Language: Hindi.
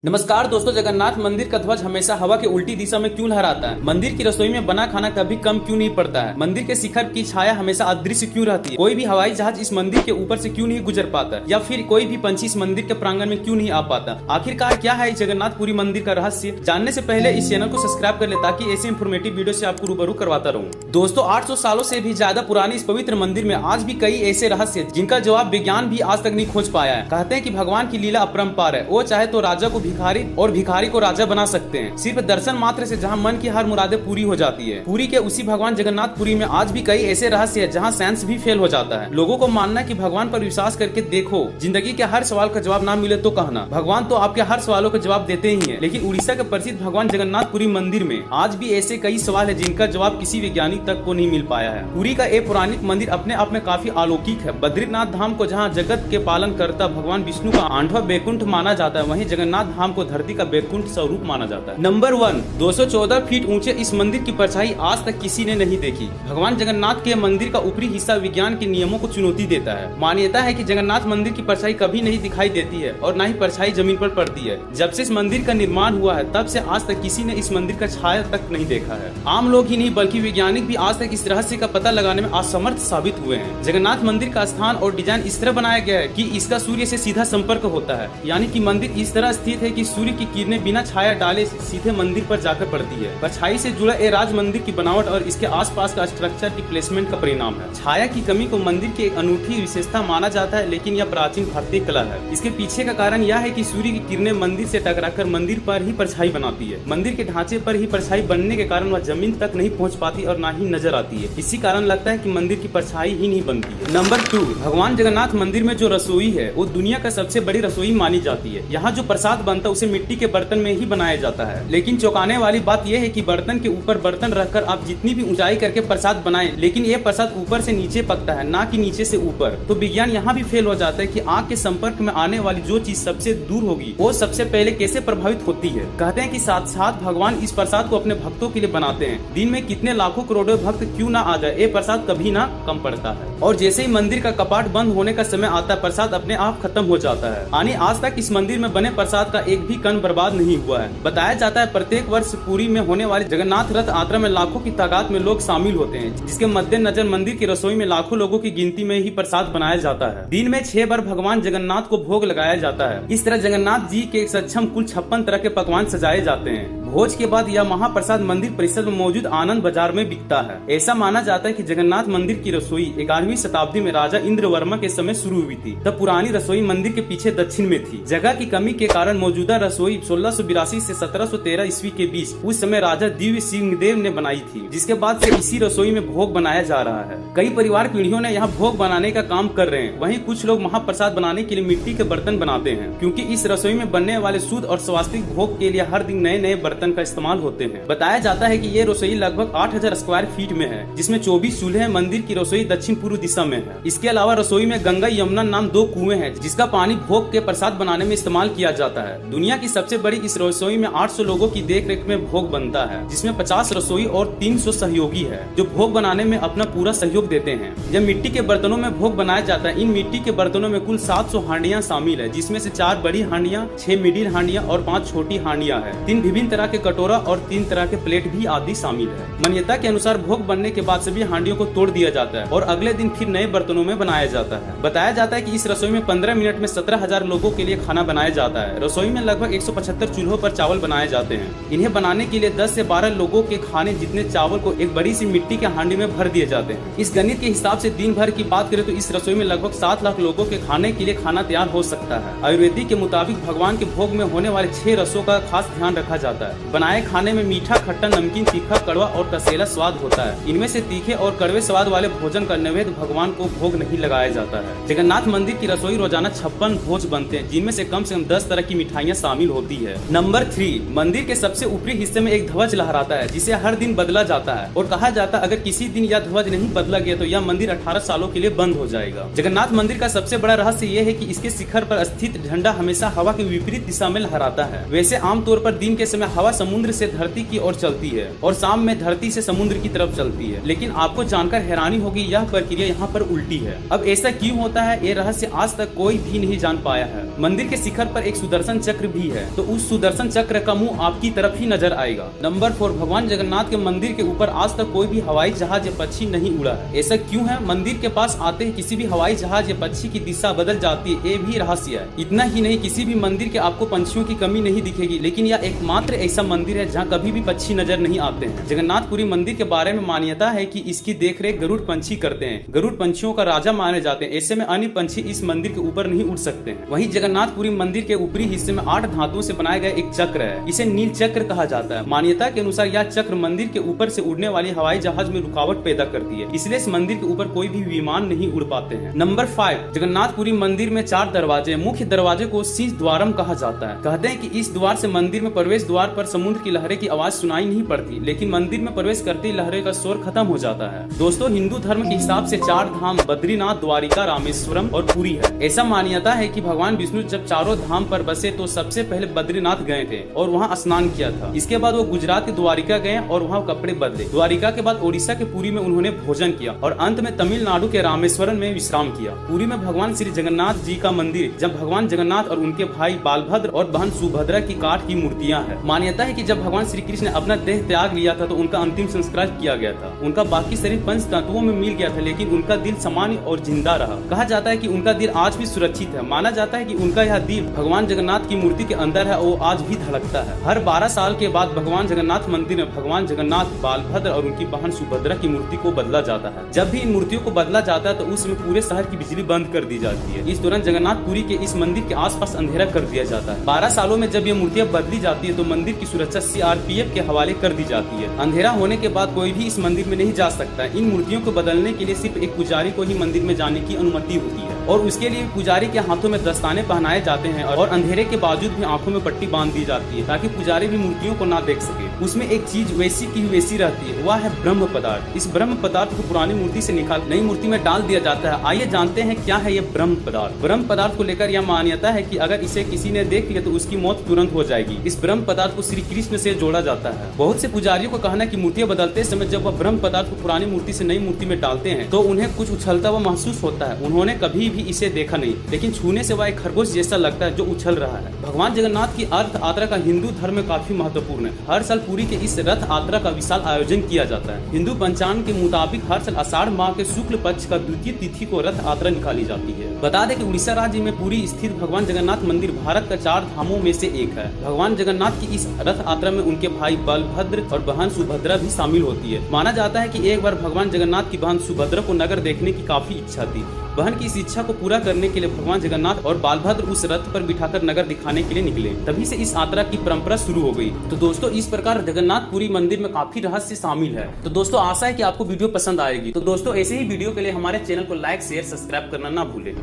नमस्कार दोस्तों, जगन्नाथ मंदिर का ध्वज हमेशा हवा के उल्टी दिशा में क्यों लहराता है? मंदिर की रसोई में बना खाना कभी कम क्यों नहीं पड़ता है? मंदिर के शिखर की छाया हमेशा अदृश्य क्यों रहती है? कोई भी हवाई जहाज इस मंदिर के ऊपर से क्यों नहीं गुजर पाता? या फिर कोई भी पंछी इस मंदिर के प्रांगण में क्यों नहीं आ पाता? आखिरकार क्या है इस जगन्नाथपुरी मंदिर का रहस्य? जानने से पहले इस चैनल को सब्सक्राइब कर ले ताकि ऐसे इंफॉर्मेटिव वीडियो से आपको रूबरू करवाता रहूं। दोस्तों, 800 सालों से भी ज्यादा पुराने इस पवित्र मंदिर में आज भी कई ऐसे रहस्य जिनका जवाब विज्ञान भी आज तक नहीं खोज पाया है। कहते हैं कि भगवान की लीला अपरंपार है। वो चाहे तो राजा को भिखारी और भिखारी को राजा बना सकते हैं। सिर्फ दर्शन मात्र से जहां मन की हर मुरादें पूरी हो जाती है। पूरी के उसी भगवान जगन्नाथपुरी में आज भी कई ऐसे रहस्य है जहां साइंस भी फेल हो जाता है। लोगों को मानना कि भगवान पर विश्वास करके देखो, जिंदगी के हर सवाल का जवाब ना मिले तो कहना, भगवान तो आपके हर सवालों का जवाब देते ही है। लेकिन उड़ीसा के प्रसिद्ध भगवान जगन्नाथपुरी मंदिर में आज भी ऐसे कई सवाल है जिनका जवाब किसी वैज्ञानिक तक को नहीं मिल पाया है। पुरी का एक पौराणिक मंदिर अपने आप में काफी अलौकिक है। बद्रीनाथ धाम को जहाँ जगत के पालन करता भगवान विष्णु का 8वां बैकुंठ माना जाता है, वहीं जगन्नाथ धाम को धरती का बैकुंठ स्वरूप माना जाता है। नंबर 1, 214 फीट ऊंचे इस मंदिर की परछाई आज तक किसी ने नहीं देखी। भगवान जगन्नाथ के मंदिर का ऊपरी हिस्सा विज्ञान के नियमों को चुनौती देता है। मान्यता है कि जगन्नाथ मंदिर की परछाई कभी नहीं दिखाई देती है और न ही परछाई जमीन पर पड़ती है। जब से इस मंदिर का निर्माण हुआ है तब से आज तक किसी ने इस मंदिर का छाया तक नहीं देखा है। आम लोग ही नहीं बल्कि वैज्ञानिक भी आज तक इस रहस्य का पता लगाने में असमर्थ साबित हुए हैं। जगन्नाथ मंदिर का स्थान और डिजाइन इस तरह बनाया गया है कि इसका सूर्य से सीधा संपर्क होता है, यानी कि मंदिर इस तरह स्थित है कि सूर्य की किरणें बिना छाया डाले सीधे मंदिर पर जाकर पड़ती है। परछाई से जुड़ा ये राज मंदिर की बनावट और इसके आसपास का स्ट्रक्चर की प्लेसमेंट का परिणाम है। छाया की कमी को मंदिर की एक अनूठी विशेषता माना जाता है, लेकिन यह प्राचीन भारतीय कला है। इसके पीछे का कारण यह है कि सूर्य की किरणें मंदिर से टकराकर मंदिर पर ही परछाई बनाती है। मंदिर के ढांचे पर ही परछाई बनने के कारण वह जमीन तक नहीं पहुँच पाती और न ही नजर आती है। इसी कारण लगता है कि मंदिर की परछाई ही नहीं बनती है। नंबर 2, भगवान जगन्नाथ मंदिर में जो रसोई है वो दुनिया का सबसे बड़ी रसोई मानी जाती है। यहाँ जो प्रसाद बनता है उसे मिट्टी के बर्तन में ही बनाया जाता है। लेकिन चौंकाने वाली बात यह है कि बर्तन के ऊपर बर्तन रखकर आप जितनी भी ऊंचाई करके प्रसाद बनाएं, लेकिन ये प्रसाद ऊपर से नीचे पकता है, ना कि नीचे से ऊपर। तो विज्ञान यहाँ भी फेल हो जाता है कि आग के संपर्क में आने वाली जो चीज सबसे दूर होगी वो सबसे पहले कैसे प्रभावित होती है। कहते हैं कि साथ साथ भगवान इस प्रसाद को अपने भक्तों के लिए बनाते हैं। दिन में कितने लाखों करोड़ों भक्त क्यों ना आ जाए, ये प्रसाद कभी ना कम पड़ता है। और जैसे ही मंदिर का कपाट बंद होने का समय आता है, प्रसाद अपने आप खत्म हो जाता है। यानी आज तक इस मंदिर में बने प्रसाद का एक भी कण बर्बाद नहीं हुआ है। बताया जाता है प्रत्येक वर्ष पुरी में होने वाली जगन्नाथ रथ यात्रा में लाखों की तादाद में लोग शामिल होते हैं, जिसके मद्देनजर मंदिर की रसोई में लाखों लोगों की गिनती में ही प्रसाद बनाया जाता है। दिन में 6 बार भगवान जगन्नाथ को भोग लगाया जाता है। इस तरह जगन्नाथ जी के सक्षम कुल 56 तरह के पकवान सजाए जाते हैं। भोज के बाद यह महाप्रसाद मंदिर परिसर में मौजूद आनंद बाजार में बिकता है। ऐसा माना जाता है कि जगन्नाथ मंदिर की रसोई 11वीं शताब्दी में राजा इंद्रवर्मा के समय शुरू हुई थी। तब पुरानी रसोई मंदिर के पीछे दक्षिण में थी। जगह की कमी के कारण मौजूदा रसोई 1682 से 1713 ईस्वी के बीच उस समय राजा दिव्य सिंहदेव ने बनाई थी, जिसके बाद से इसी रसोई में भोग बनाया जा रहा है। कई परिवार पीढ़ियों ने यहाँ भोग बनाने का काम कर रहे हैं। वहीं कुछ लोग महाप्रसाद बनाने के लिए मिट्टी के बर्तन बनाते हैं, क्योंकि इस रसोई में बनने वाले शुद्ध और स्वास्थ्य भोग के लिए हर दिन नए नए बर्तन का इस्तेमाल होते हैं। बताया जाता है कि ये रसोई लगभग 8000 स्क्वायर फीट में है, जिसमें 24 चूल्हे हैं। मंदिर की रसोई दक्षिण पूर्व दिशा में है। इसके अलावा रसोई में गंगा यमुना नाम 2 कुएं हैं, जिसका पानी भोग के प्रसाद बनाने में इस्तेमाल किया जाता है। दुनिया की सबसे बड़ी इस रसोई में 800 लोगों की देखरेख में भोग बनता है, जिसमें 50 रसोई और 300 सहयोगी है जो भोग बनाने में अपना पूरा सहयोग देते हैं। जब मिट्टी के बर्तनों में भोग बनाया जाता है, इन मिट्टी के बर्तनों में कुल 700 हांडियां शामिल है, जिसमें से 4 बड़ी हांडियां, 6 मिडिल हांडियां और 5 छोटी हांडियां है। 3 विभिन्न तरह के कटोरा और 3 तरह के प्लेट भी आदि शामिल है। मान्यता के अनुसार भोग बनने के बाद सभी हांडियों को तोड़ दिया जाता है और अगले दिन फिर नए बर्तनों में बनाया जाता है। बताया जाता है कि इस रसोई में 15 मिनट में 17,000 लोगों के लिए खाना बनाया जाता है। रसोई में लगभग 175 चूल्हों पर चावल बनाए जाते हैं। इन्हें बनाने के लिए 10 से 12 लोगों के खाने जितने चावल को एक बड़ी सी मिट्टी के हांडी में भर दिए जाते हैं। इस गणित के हिसाब से दिन भर की बात करें तो इस रसोई में लगभग 7 लाख लोगों के खाने के लिए खाना तैयार हो सकता है। आयुर्वेदिक के मुताबिक भगवान के भोग में होने वाले 6 रसों का खास ध्यान रखा जाता है। बनाए खाने में मीठा, खट्टा, नमकीन, तीखा, कड़वा और कसेला स्वाद होता है। इनमें से तीखे और कड़वे स्वाद वाले भोजन का नैवेद्य भगवान को भोग नहीं लगाया जाता है। जगन्नाथ मंदिर की रसोई रोजाना 56 भोज बनते हैं, जिनमें से कम 10 तरह की मिठाइयाँ शामिल होती है। नंबर 3, मंदिर के सबसे ऊपरी हिस्से में एक ध्वज लहराता है, जिसे हर दिन बदला जाता है और कहा जाता है अगर किसी दिन यह ध्वज नहीं बदला गया तो यह मंदिर 18 सालों के लिए बंद हो जाएगा। जगन्नाथ मंदिर का सबसे बड़ा रहस्य यह है कि इसके शिखर पर स्थित झंडा हमेशा हवा के विपरीत दिशा में लहराता है। वैसे आमतौर पर दिन के समय हवा हवा समुद्र से धरती की ओर चलती है और शाम में धरती से समुद्र की तरफ चलती है। लेकिन आपको जानकर हैरानी होगी, यह प्रक्रिया यहाँ पर उल्टी है। अब ऐसा क्यों होता है, ये रहस्य आज तक कोई भी नहीं जान पाया है। मंदिर के शिखर पर एक सुदर्शन चक्र भी है, तो उस सुदर्शन चक्र का मुंह आपकी तरफ ही नजर आएगा। नंबर 4, भगवान जगन्नाथ के मंदिर के ऊपर आज तक कोई भी हवाई जहाज या पक्षी नहीं उड़ा है। ऐसा क्यों है? मंदिर के पास आते ही किसी भी हवाई जहाज या पक्षी की दिशा बदल जाती है, ये भी रहस्य है। इतना ही नहीं, किसी भी मंदिर के आपको पंछियों की कमी नहीं दिखेगी, लेकिन यह एकमात्र ऐसा मंदिर है जहाँ कभी भी पक्षी नजर नहीं आते हैं। जगन्नाथपुरी मंदिर के बारे में मान्यता है कि इसकी देखरेख गरुड़ पंछी करते हैं। गरुड़ पंछियों का राजा माने जाते हैं, ऐसे में अन्य पंछी इस मंदिर के ऊपर नहीं उड़ सकते हैं। वहीं जगन्नाथपुरी मंदिर के ऊपरी हिस्से में 8 धातुओं से बनाया गया एक चक्र है, इसे नील चक्र कहा जाता है। मान्यता के अनुसार यह चक्र मंदिर के ऊपर से उड़ने वाली हवाई जहाज में रुकावट पैदा करती है, इसलिए इस मंदिर के ऊपर कोई भी विमान नहीं उड़ पाते हैं। नंबर 5, जगन्नाथपुरी मंदिर में 4 दरवाजे। मुख्य दरवाजे को सिंह द्वारम कहा जाता है। कहते हैं कि इस द्वार से मंदिर में प्रवेश द्वार पर समुद्र की लहरें की आवाज सुनाई नहीं पड़ती, लेकिन मंदिर में प्रवेश करते ही लहरें का शोर खत्म हो जाता है। दोस्तों, हिंदू धर्म के हिसाब से 4 धाम बद्रीनाथ, द्वारिका, रामेश्वरम और पुरी है। ऐसा मान्यता है कि भगवान विष्णु जब चारों धाम पर बसे तो सबसे पहले बद्रीनाथ गए थे और वहाँ स्नान किया था। इसके बाद वो गुजरात के द्वारिका गए और वहाँ कपड़े बदले। द्वारिका के बाद ओडिशा के पुरी में उन्होंने भोजन किया और अंत में तमिलनाडु के रामेश्वरम में विश्राम किया। पुरी में भगवान श्री जगन्नाथ जी का मंदिर, जब भगवान जगन्नाथ और उनके भाई बालभद्र और बहन सुभद्रा की काठ की मूर्तियां हैं। मान्यता है कि जब भगवान श्री कृष्ण ने अपना देह त्याग लिया था तो उनका अंतिम संस्कार किया गया था। उनका बाकी शरीर पंच तत्वों में मिल गया था, लेकिन उनका दिल सामान्य और जिंदा रहा। कहा जाता है कि उनका दिल आज भी सुरक्षित है। माना जाता है कि उनका यह दिल भगवान जगन्नाथ की मूर्ति के अंदर है, वो आज भी धड़कता है। हर 12 साल के बाद भगवान जगन्नाथ मंदिर में भगवान जगन्नाथ, बालभद्र और उनकी बहन सुभद्रा की मूर्ति को बदला जाता है। जब भी इन मूर्तियों को बदला जाता है तो उस समय पूरे शहर की बिजली बंद कर दी जाती है। इस दौरान जगन्नाथपुरी के इस मंदिर के आसपास अंधेरा कर दिया जाता है। 12 सालों में जब ये मूर्तियां बदली जाती है तो मंदिर की सुरक्षा CRPF के हवाले कर दी जाती है। अंधेरा होने के बाद कोई भी इस मंदिर में नहीं जा सकता। इन मूर्तियों को बदलने के लिए सिर्फ एक पुजारी को ही मंदिर में जाने की अनुमति होती है और उसके लिए पुजारी के हाथों में दस्ताने पहनाए जाते हैं और अंधेरे के बावजूद भी आंखों में पट्टी बांध दी जाती है ताकि पुजारी भी मूर्तियों को ना देख सके। उसमें एक चीज वैसी की वैसी रहती है, वह है ब्रह्म पदार्थ। इस ब्रह्म पदार्थ को पुरानी मूर्ति से निकाल नई मूर्ति में डाल दिया जाता है। आइए जानते हैं क्या है ये ब्रह्म पदार्थ। ब्रह्म पदार्थ को लेकर यह मान्यता है कि अगर इसे किसी ने देख लिया तो उसकी मौत तुरंत हो जाएगी। इस ब्रह्म पदार्थ को श्री कृष्ण से जोड़ा जाता है। बहुत से पुजारियों का कहना है कि मूर्तियां बदलते समय जब वह ब्रह्म पदार्थ को पुरानी मूर्ति से नई मूर्ति में डालते हैं तो उन्हें कुछ उछलता हुआ महसूस होता है। उन्होंने कभी भी इसे देखा नहीं, लेकिन छूने से वह एक खरगोश जैसा लगता है जो उछल रहा है। भगवान जगन्नाथ की अर्थ यात्रा का हिंदू धर्म में काफी महत्वपूर्ण है। हर साल पुरी के इस रथ यात्रा का विशाल आयोजन किया जाता है। हिंदू पंचांग के मुताबिक हर साल आषाढ़ माह के शुक्ल पक्ष का द्वितीय तिथि को रथ यात्रा निकाली जाती है। बता दें कि उड़ीसा राज्य में पुरी स्थित भगवान जगन्नाथ मंदिर भारत का 4 धामों में से एक है। भगवान जगन्नाथ की इस रथ यात्रा में उनके भाई बलभद्र और बहन सुभद्रा भी शामिल होती है। माना जाता है कि एक बार भगवान जगन्नाथ की बहन सुभद्रा को नगर देखने की काफी इच्छा थी। बहन की इस इच्छा को पूरा करने के लिए भगवान जगन्नाथ और बालभद्र उस रथ पर बिठाकर नगर दिखाने के लिए निकले। तभी से इस यात्रा की परंपरा शुरू हो गई। तो दोस्तों, इस प्रकार जगन्नाथपुरी मंदिर में काफी रहस्य शामिल है। तो दोस्तों, आशा है कि आपको वीडियो पसंद आएगी। तो दोस्तों, ऐसे ही वीडियो के लिए हमारे चैनल को लाइक, शेयर, सब्सक्राइब करना ना भूलें।